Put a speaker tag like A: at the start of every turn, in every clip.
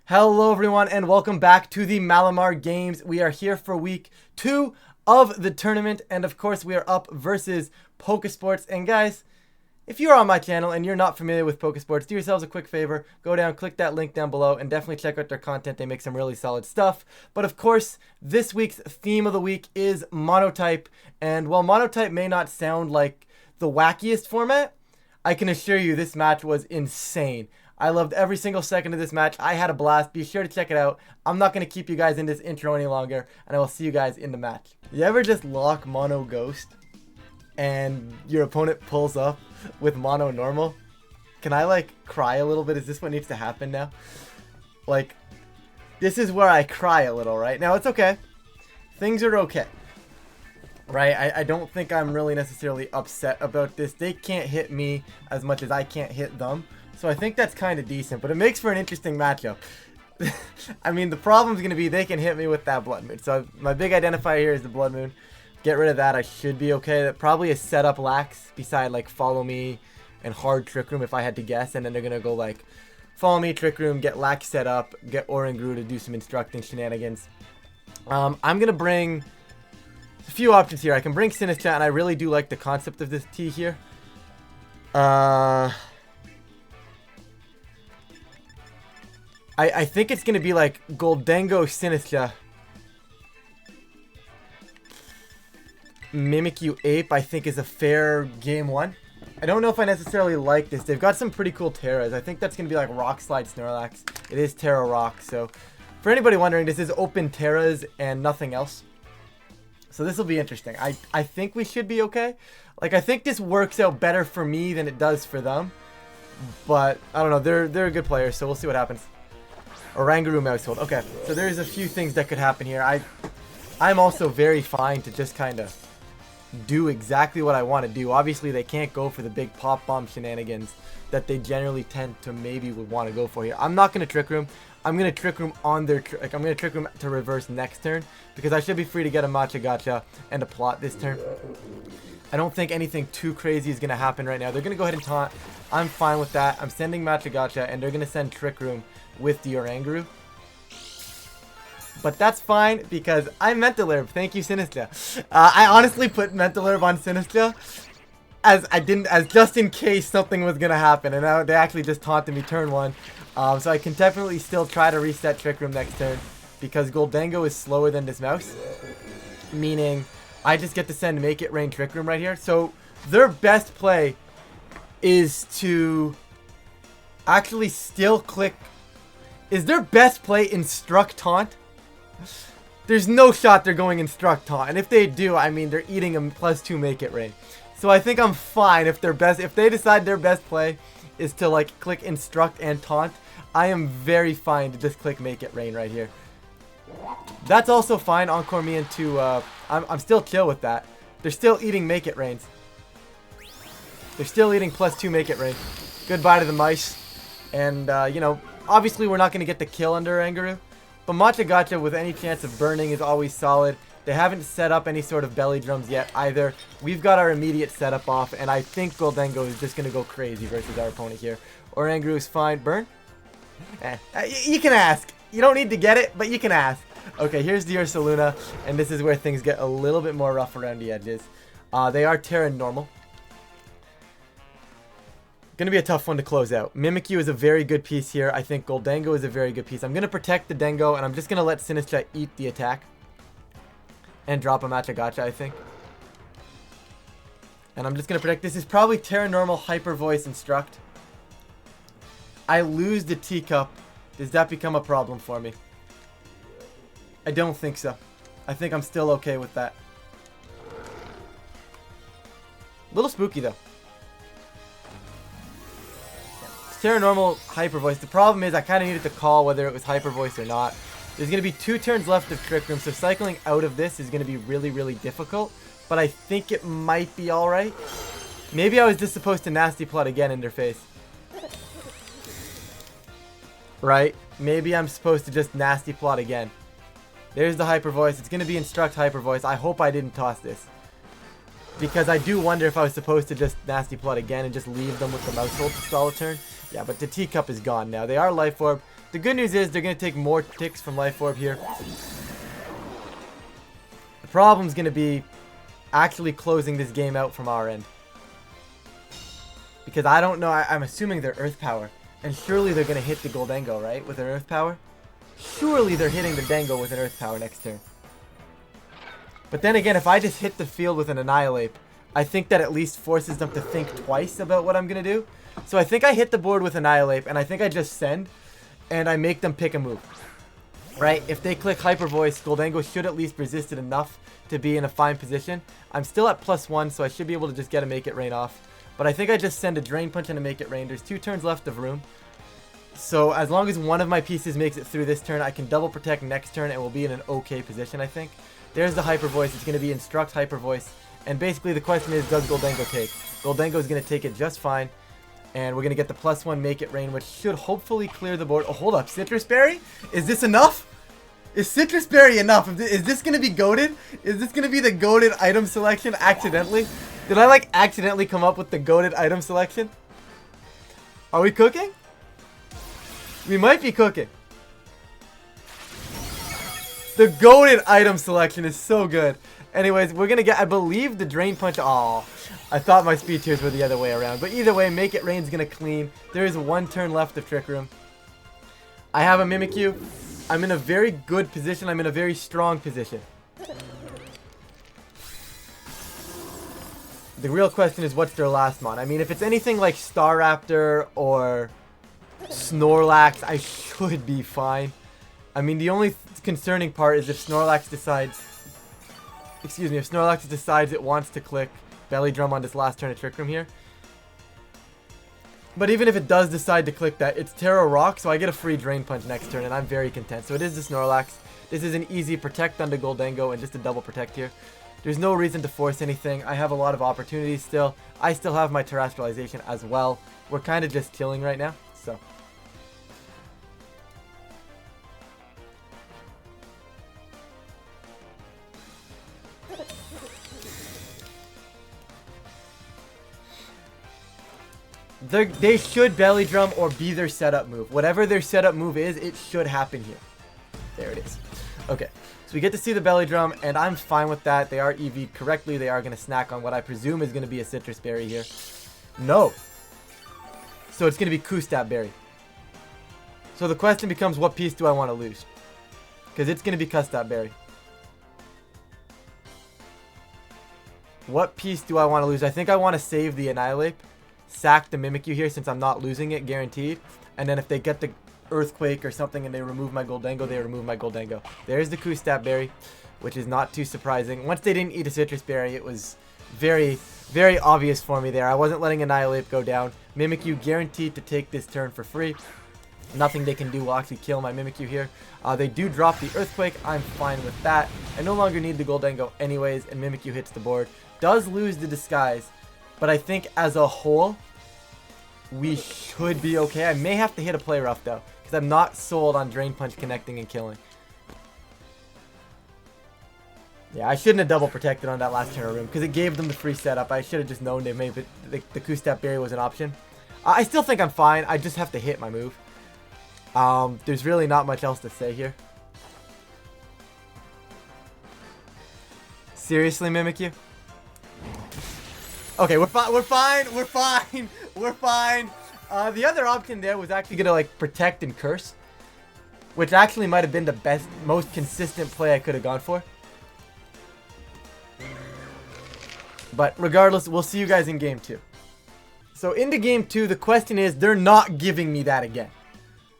A: Hello everyone and welcome back to the Malamar Games. We are here for week 2 of the tournament, and of course we are up versus Pokesports. And guys, if you're on my channel and you're not familiar with Pokesports, do yourselves a quick favor, go down, click that link down below, and definitely check out their content. They make some really solid stuff. But of course, this week's theme of the week is monotype, and while monotype may not sound like the wackiest format, I can assure you this match was insane. I loved every single second of this match. I had a blast. Be sure to check it out. I'm not going to keep you guys in this intro any longer, and I will see you guys in the match. You ever just lock mono ghost and your opponent pulls up with mono normal? Can I like cry a little bit? Is this what needs to happen now? Like, this is where I cry a little, right? Now it's okay. Things are okay. Right? I don't think I'm really necessarily upset about this. They can't hit me as much as I can't hit them. So I think that's kind of decent, but it makes for an interesting matchup. I mean, the problem's going to be they can hit me with that Blood Moon. So my big identifier here is the Blood Moon. Get rid of that. I should be okay. That probably is set up lax beside like Follow Me and Hard Trick Room if I had to guess. And then they're going to go like Follow Me, Trick Room, get lax set up, get Oranguru to do some instructing shenanigans. I'm going to bring a few options here. I can bring Sinistra, and I really do like the concept of this T here. I think it's going to be like Goldengo Sinistra. Mimikyu Ape, I think, is a fair game one. I don't know if I necessarily like this. They've got some pretty cool Terras. I think that's going to be like Rock Slide Snorlax. It is Terra Rock. So for anybody wondering, this is open Terras and nothing else. So this will be interesting. I think we should be okay. Like, I think this works out better for me than it does for them. But I don't know. They're a good player, so we'll see what happens. Oranguru Mousehold. Okay, so there's a few things that could happen here. I'm also very fine to just kind of do exactly what I want to do. Obviously, they can't go for the big pop bomb shenanigans that they generally tend to maybe would want to go for here. I'm not going to Trick Room. I'm going to Trick Room on their I'm going to Trick Room to reverse next turn because I should be free to get a Matcha Gotcha and a plot this turn. I don't think anything too crazy is going to happen right now. They're going to go ahead and taunt. I'm fine with that. I'm sending Matcha Gotcha, and they're going to send Trick Room with the Oranguru. But that's fine because I Mental Herb. Thank you, Sinistra. I honestly put Mental Herb on Sinistra as just in case something was going to happen. And now they actually just taunted me turn 1. So I can definitely still try to reset Trick Room next turn because Goldengo is slower than this mouse. Meaning I just get to send Make It Rain Trick Room right here. So their best play is to actually still click. Is their best play Instruct Taunt? There's no shot they're going Instruct Taunt. And if they do, I mean, they're eating a +2 Make It Rain. So I think I'm fine if they decide their best play is to like click Instruct and Taunt. I am very fine to just click Make It Rain right here. That's also fine. Encore me into I'm still chill with that. They're still eating Make It Rains. They're still eating +2 Make It Rain. Goodbye to the mice. And you know, obviously we're not going to get the kill under Oranguru, but Matcha Gotcha with any chance of burning is always solid. They haven't set up any sort of belly drums yet either. We've got our immediate setup off, and I think Goldengo is just going to go crazy versus our opponent here. Oranguru is fine. Burn? You can ask. You don't need to get it, but you can ask. Okay, here's the Ursaluna, and this is where things get a little bit more rough around the edges. They are Terra Normal. Gonna be a tough one to close out. Mimikyu is a very good piece here. I think Goldengo is a very good piece. I'm gonna protect the Dengo, and I'm just gonna let Sinistra eat the attack and drop a Matcha Gotcha, I think. And I'm just gonna protect. This is probably Terra Normal, Hyper Voice, Instruct. I lose the teacup. Does that become a problem for me? I don't think so. I think I'm still okay with that. A little spooky though. Terra Normal, Hyper Voice. The problem is I kind of needed to call whether it was Hyper Voice or not. There's going to be 2 turns left of Trick Room, so cycling out of this is going to be really, really difficult. But I think it might be alright. Maybe I was just supposed to Nasty Plot again in their face. Right? Maybe I'm supposed to just Nasty Plot again. There's the Hyper Voice. It's going to be Instruct Hyper Voice. I hope I didn't toss this. Because I do wonder if I was supposed to just Nasty Plot again and just leave them with the Mousehold to stall a turn. Yeah, but the teacup is gone now. They are Life Orb. The good news is they're going to take more ticks from Life Orb here. The problem's going to be actually closing this game out from our end. Because I don't know, I'm assuming they're Earth Power. And surely they're going to hit the Goldengo, right? With an Earth Power? Surely they're hitting the Dango with an Earth Power next turn. But then again, if I just hit the field with an Annihilate, I think that at least forces them to think twice about what I'm going to do. So I think I hit the board with Annihilate, and I think I just send, and I make them pick a move. Right? If they click Hyper Voice, Goldengo should at least resist it enough to be in a fine position. I'm still at +1, so I should be able to just get a Make It Rain off. But I think I just send a Drain Punch and a Make It Rain. There's 2 turns left of room. So as long as one of my pieces makes it through this turn, I can double protect next turn and we'll be in an okay position, I think. There's the Hyper Voice. It's going to be Instruct Hyper Voice. And basically the question is, does Goldengo take? Goldengo is going to take it just fine. And we're going to get the +1 Make It Rain, which should hopefully clear the board. Oh, hold up. Citrus Berry? Is this enough? Is Citrus Berry enough? Is this going to be goated? Is this going to be the goated item selection accidentally? Did I like accidentally come up with the goated item selection? Are we cooking? We might be cooking. The goated item selection is so good. Anyways, we're going to get, I believe, the Drain Punch. Oh, I thought my speed tiers were the other way around. But either way, Make It Rain's going to clean. There is 1 turn left of Trick Room. I have a Mimikyu. I'm in a very good position. I'm in a very strong position. The real question is, what's their last mon? I mean, if it's anything like Staraptor or Snorlax, I should be fine. I mean, the only concerning part is if Snorlax decides... Excuse me, if Snorlax decides it wants to click Belly Drum on this last turn of Trick Room here. But even if it does decide to click that, it's Terra Rock, so I get a free Drain Punch next turn, and I'm very content. So it is the Snorlax. This is an easy protect onto Goldengo, and just a double protect here. There's no reason to force anything. I have a lot of opportunities still. I still have my Terrestrialization as well. We're kind of just killing right now, so... They should Belly Drum or be their setup move. Whatever their setup move is, it should happen here. There it is. Okay, so we get to see the Belly Drum, and I'm fine with that. They are EV'd correctly. They are going to snack on what I presume is going to be a Citrus Berry here. No. So it's going to be Kustat Berry. So the question becomes, what piece do I want to lose? Because it's going to be Kustat Berry. What piece do I want to lose? I think I want to save the Annihilate. Sack the Mimikyu here since I'm not losing it, guaranteed. And then if they get the Earthquake or something and they remove my Goldengo, they remove my Goldengo. There's the Kustat Berry, which is not too surprising. Once they didn't eat a Citrus Berry, it was very, very obvious for me there. I wasn't letting Annihilate go down. Mimikyu guaranteed to take this turn for free. Nothing they can do will actually kill my Mimikyu here. They do drop the Earthquake. I'm fine with that. I no longer need the Goldengo anyways, and Mimikyu hits the board. Does lose the Disguise. But I think as a whole, we should be okay. I may have to hit a Play Rough though, because I'm not sold on Drain Punch connecting and killing. Yeah, I shouldn't have double protected on that last turn of room, because it gave them the free setup. I should have just known they maybe the Kustat Berry was an option. I still think I'm fine. I just have to hit my move. There's really not much else to say here. Seriously, Mimikyu? Okay, we're fine, we're fine, we're fine, we're fine. The other option there was actually gonna like protect and curse, which actually might have been the best, most consistent play I could have gone for. But regardless, we'll see you guys in game 2. So into game 2, the question is, they're not giving me that again.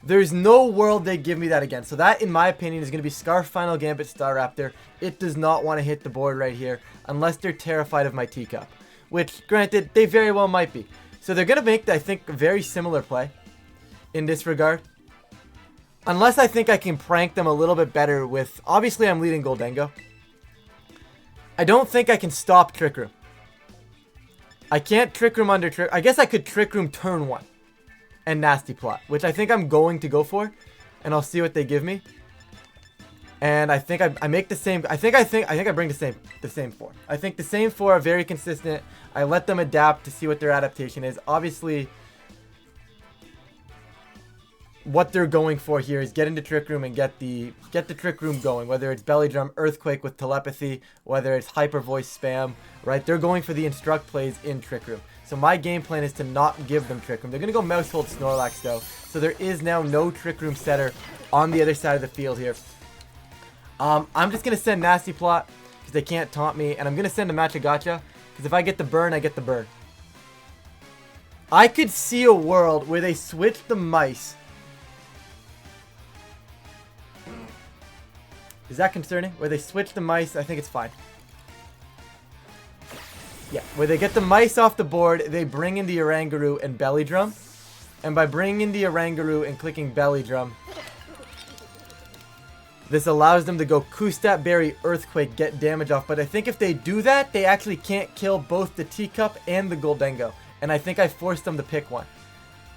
A: There's no world they give me that again. So that, in my opinion, is going to be Scarf Final Gambit Staraptor. It does not want to hit the board right here unless they're terrified of my teacup. Which, granted, they very well might be. So they're going to make, I think, a very similar play in this regard. Unless I think I can prank them a little bit better with... Obviously, I'm leading Goldengo. I don't think I can stop Trick Room. I can't Trick Room under Trick... I guess I could Trick Room turn 1. And Nasty Plot, which I think I'm going to go for. And I'll see what they give me. And I think I make the same... I think I bring the same 4. I think the same 4 are very consistent. I let them adapt to see what their adaptation is. Obviously... what they're going for here is get into Trick Room and get the Trick Room going. Whether it's Belly Drum, Earthquake with telepathy, whether it's Hyper Voice spam, right? They're going for the instruct plays in Trick Room. So my game plan is to not give them Trick Room. They're going to go Mouse Hold Snorlax though. So there is now no Trick Room setter on the other side of the field here. I'm just going to send Nasty Plot because they can't taunt me. And I'm going to send a Machagacha because if I get the burn, I get the burn. I could see a world where they switch the mice. Is that concerning? Where they switch the mice, I think it's fine. Yeah, where they get the mice off the board, they bring in the Oranguru and Belly Drum. And by bringing in the Oranguru and clicking Belly Drum, this allows them to go Kustat Berry, Earthquake, get damage off. But I think if they do that, they actually can't kill both the Teacup and the Goldengo. And I think I forced them to pick one.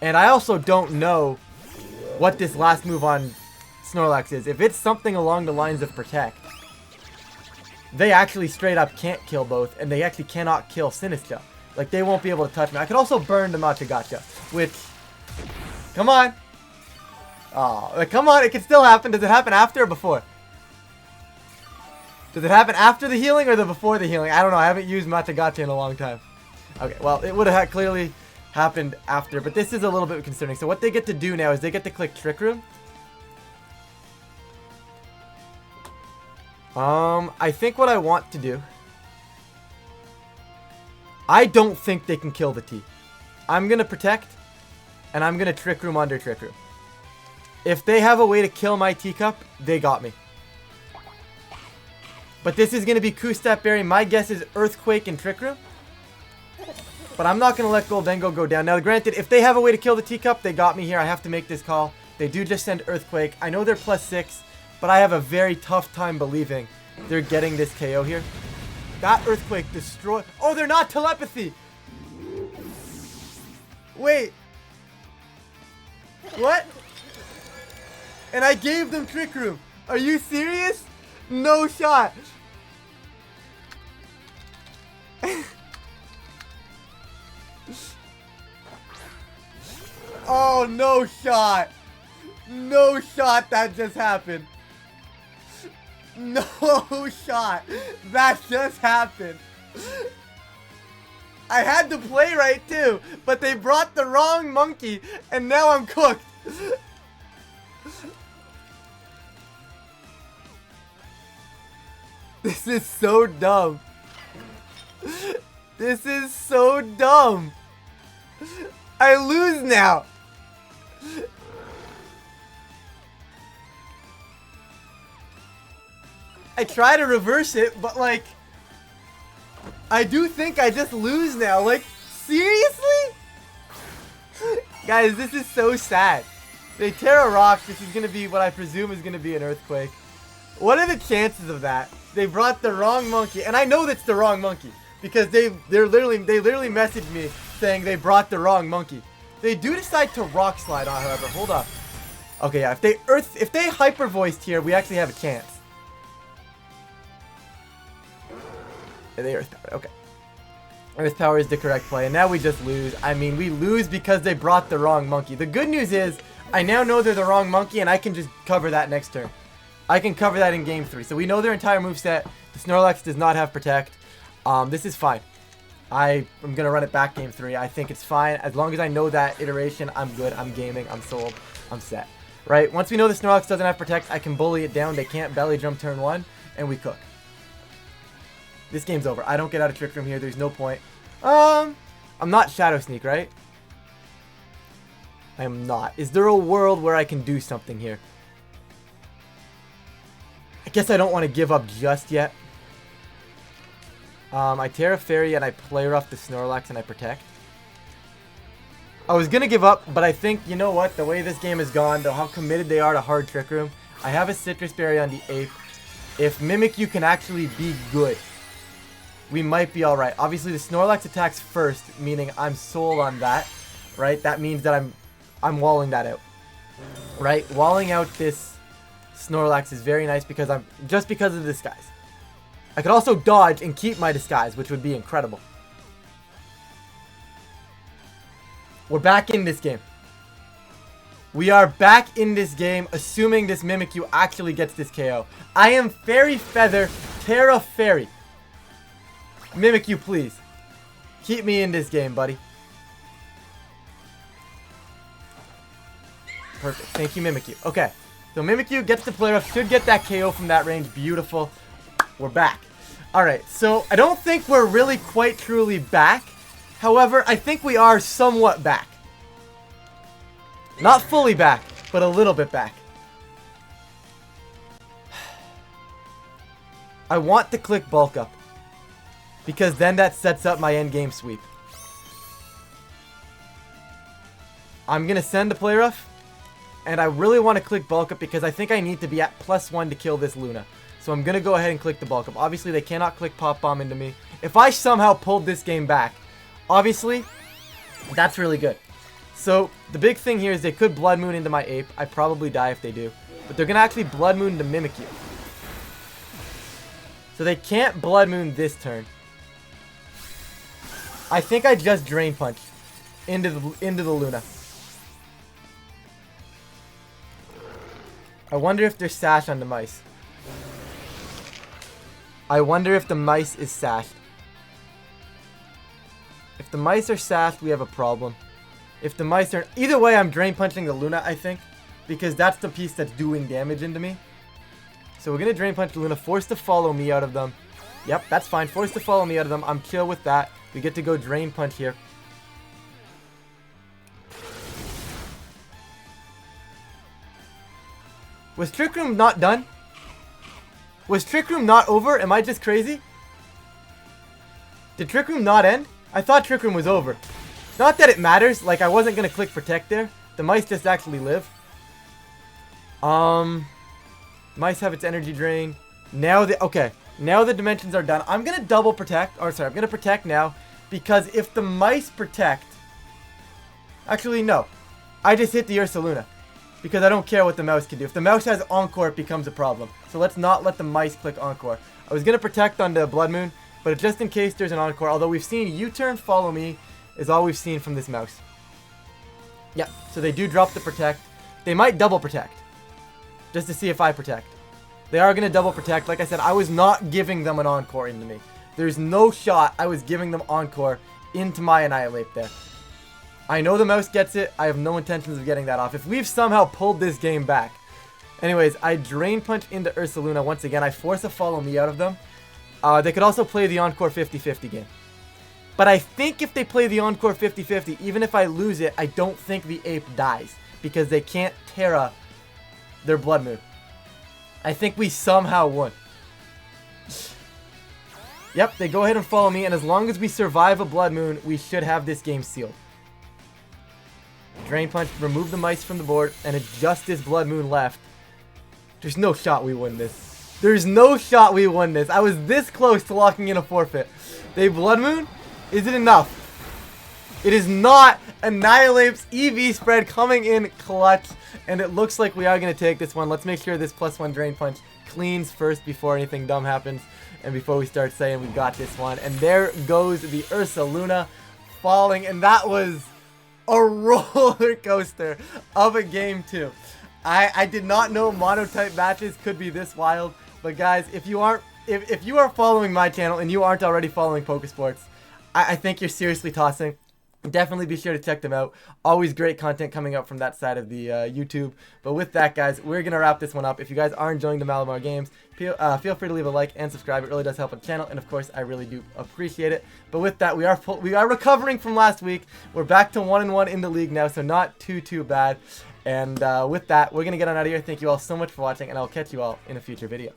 A: And I also don't know what this last move on Snorlax is. If it's something along the lines of Protect, they actually straight up can't kill both, and they actually cannot kill Sinistcha. Like, they won't be able to touch me. I could also burn the Machagacha, which... Come on! Oh, come on, it can still happen. Does it happen after or before? Does it happen after the healing or before the healing? I don't know, I haven't used Machagacha in a long time. Okay, well, it would have clearly happened after, but this is a little bit concerning. So what they get to do now is they get to click Trick Room. I think what I want to do... I don't think they can kill the T. I'm going to Protect, and I'm going to Trick Room under Trick Room. If they have a way to kill my Teacup, they got me. But this is going to be Kustat Berry. My guess is Earthquake and Trick Room. But I'm not going to let Goldengo go down. Now, granted, if they have a way to kill the Teacup, they got me here. I have to make this call. They do just send Earthquake. I know they're +6. But I have a very tough time believing they're getting this KO here. That Earthquake destroyed... Oh, they're not telepathy! Wait. What? And I gave them Trick Room. Are you serious? No shot. Oh, no shot. No shot that just happened. No shot. That just happened. I had to play right too, but they brought the wrong monkey, and now I'm cooked. This is so dumb. This is so dumb. I lose now. I try to reverse it, but like, I do think I just lose now. Like, seriously? Guys, this is so sad. They tear a rock. This is going to be what I presume is going to be an Earthquake. What are the chances of that? They brought the wrong monkey. And I know that's the wrong monkey. Because they literally messaged me saying they brought the wrong monkey. They do decide to Rock Slide on, however. Hold up. Okay, yeah. If they Hyper Voiced here, we actually have a chance. They Earth Power. Okay. Earth Power is the correct play. And now we just lose. I mean, we lose because they brought the wrong monkey. The good news is, I now know they're the wrong monkey, and I can just cover that next turn. I can cover that in Game 3. So we know their entire moveset. The Snorlax does not have Protect. This is fine. I am going to run it back Game 3. I think it's fine. As long as I know that iteration, I'm good. I'm gaming. I'm sold. I'm set. Right? Once we know the Snorlax doesn't have Protect, I can bully it down. They can't Belly Drum turn 1, and we cook. This game's over. I don't get out of Trick Room here. There's no point. I'm not Shadow Sneak, right? I am not. Is there a world where I can do something here? I guess I don't want to give up just yet. I Terra Fairy and I play rough the Snorlax and I Protect. I was going to give up, but I think, you know what? The way this game has gone, though, how committed they are to hard Trick Room. I have a Citrus Berry on the 8th. If Mimikyu can actually be good, we might be alright. Obviously, the Snorlax attacks first, meaning I'm sold on that, right? That means that I'm walling that out, right? Walling out this Snorlax is very nice because just because of the disguise. I could also dodge and keep my disguise, which would be incredible. We're back in this game. We are back in this game, assuming this Mimikyu actually gets this KO. I am Fairy Feather, Terra Fairy. Mimikyu, please. Keep me in this game, buddy. Perfect. Thank you, Mimikyu. Okay. So Mimikyu gets the play rough, should get that KO from that range. Beautiful. We're back. Alright, so I don't think we're really quite truly back. However, I think we are somewhat back. Not fully back, but a little bit back. I want to click bulk up, because then that sets up my endgame sweep. I'm going to send the play rough, and I really want to click bulk up because I think I need to be at +1 to kill this Luna. So I'm going to go ahead and click the bulk up. Obviously, they cannot click pop bomb into me. If I somehow pulled this game back, obviously, that's really good. So the big thing here is they could Blood Moon into my Ape. I probably die if they do. But they're going to actually Blood Moon into Mimikyu. So they can't Blood Moon this turn. I think I just Drain Punch into the Luna. I wonder if there's Sash on the Mice. I wonder if the Mice is sashed. If the Mice are sashed, we have a problem. If the Mice are... Either way, I'm Drain Punching the Luna, I think. Because that's the piece that's doing damage into me. So we're going to Drain Punch the Luna. Force to follow me out of them. Yep, that's fine. Force to follow me out of them. I'm chill with that. We get to go Drain Punch here. Was Trick Room not done? Was Trick Room not over? Am I just crazy? Did Trick Room not end? I thought Trick Room was over. Not that it matters. Like, I wasn't going to click Protect there. The Mice just actually live. Mice have its energy drain. Now the... Okay. Now the dimensions are done. I'm going to double Protect. Or, sorry. I'm going to Protect now. Because if the Mice Protect... Actually, no. I just hit the Ursaluna. Because I don't care what the mouse can do. If the mouse has Encore, it becomes a problem. So let's not let the Mice click Encore. I was going to Protect on the Blood Moon. But just in case there's an Encore. Although we've seen U-turn, follow me. Is all we've seen from this mouse. Yeah, so they do drop the Protect. They might double Protect. Just to see if I Protect. They are going to double Protect. Like I said, I was not giving them an Encore into me. There's no shot I was giving them Encore into my Annihilate there. I know the mouse gets it. I have no intentions of getting that off. If we've somehow pulled this game back. Anyways, I Drain Punch into Ursaluna. Once again, I force a follow me out of them. They could also play the Encore 50-50 game. But I think if they play the Encore 50-50, even if I lose it, I don't think the Ape dies. Because they can't Terra their Blood Moon. I think we somehow won. Yep, they go ahead and follow me. And as long as we survive a Blood Moon, we should have this game sealed. Drain Punch, remove the Mice from the board, and it's just this Blood Moon left. There's no shot we win this. There's no shot we won this. I was this close to locking in a forfeit. They Blood Moon? Is it enough? It is not. Annihilate's EV spread coming in clutch. And it looks like we are going to take this one. Let's make sure this +1 Drain Punch cleans first before anything dumb happens. And before we start saying we got this one. And there goes the Ursaluna falling. And that was a roller coaster of a game too. I did not know monotype matches could be this wild. But guys, if you are following my channel and you aren't already following Pokesports, I think you're seriously tossing. Definitely be sure to check them out. Always great content coming up from that side of the YouTube. But with that, guys, we're going to wrap this one up. If you guys are enjoying the Malamar Games, feel free to leave a like and subscribe. It really does help the channel. And, of course, I really do appreciate it. But with that, we are recovering from last week. We're back to 1-1 in the league now, so not too bad. And with that, we're going to get on out of here. Thank you all so much for watching, and I'll catch you all in a future video.